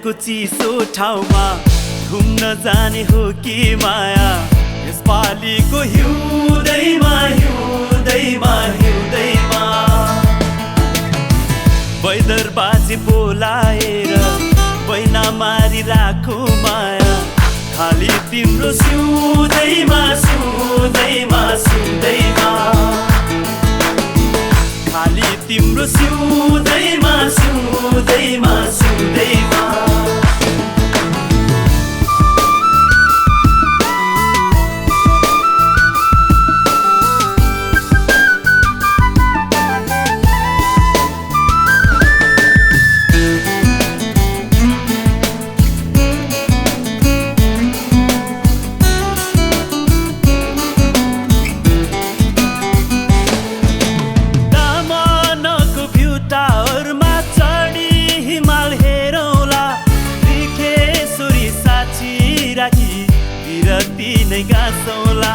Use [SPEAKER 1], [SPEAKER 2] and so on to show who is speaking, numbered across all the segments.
[SPEAKER 1] हिमालयको चिसो ठाउँमा घुम्न जाने हो कि माया यसपालिको हिउँदैमा हिउँदैमा हिउँदैमा बैदर बाजे बोलाएर बैना मारी राखो माया खाली तिम्रो सिउँदैमा सिउँदैमा सिउँदैमा खाली तिम्रो सिउँदैमा सिउँदैमा सिउँदैमा विरती नै गाँसौला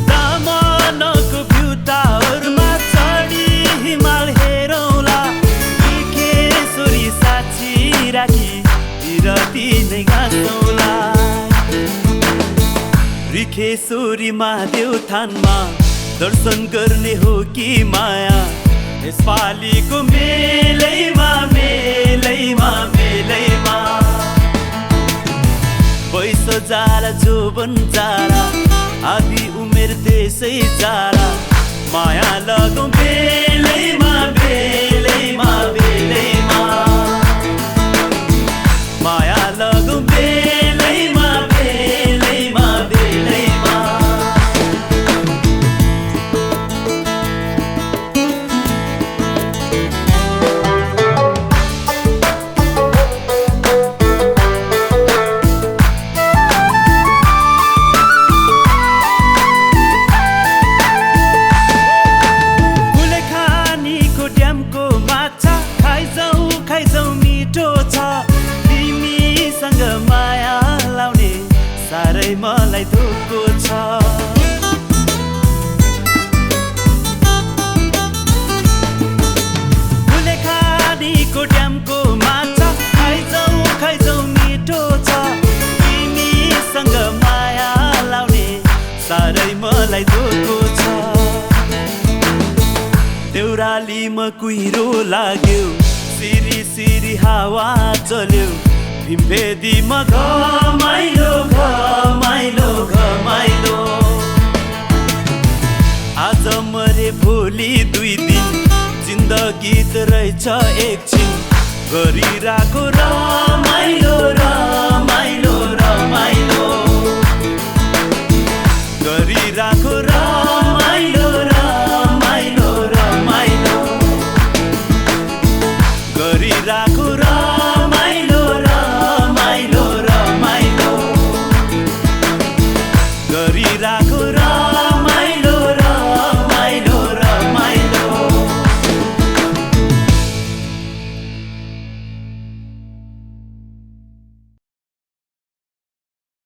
[SPEAKER 1] दामनको भ्युटाहरूमा चढी हिमाल हेरौला बिखेश्वरी साक्षी राखी विरती नै गाँसौला बिखेश्वरी महादेव थानमा दर्शन गर्ने हो कि माया यसपालिको मेलैमा मेलैमा मेलैमा वैस जाला जोबन जाला आधी उमेर त्यसै जाला माया लगौँ बेलैमा बेलैमा बेलैमा माया लगौँ बेलैमा बेलैमा बेलैमा साह्रै मलाई धोको छ गुलेखानीको ड्यामको माछा खाइजाउ मिठो छ तिमीसँग माया लाउने साह्रै मलाई धोको छ देउरालीमा कुहिरो लाग्यो सिरी सिरी हावा चल्यो भीमभेदीमा घमाइलो घमाइलो घमाइलो आज मरे भोलि 2 दिन जिन्दगी त रहेछ एकछिन गरिराखो रमाइलो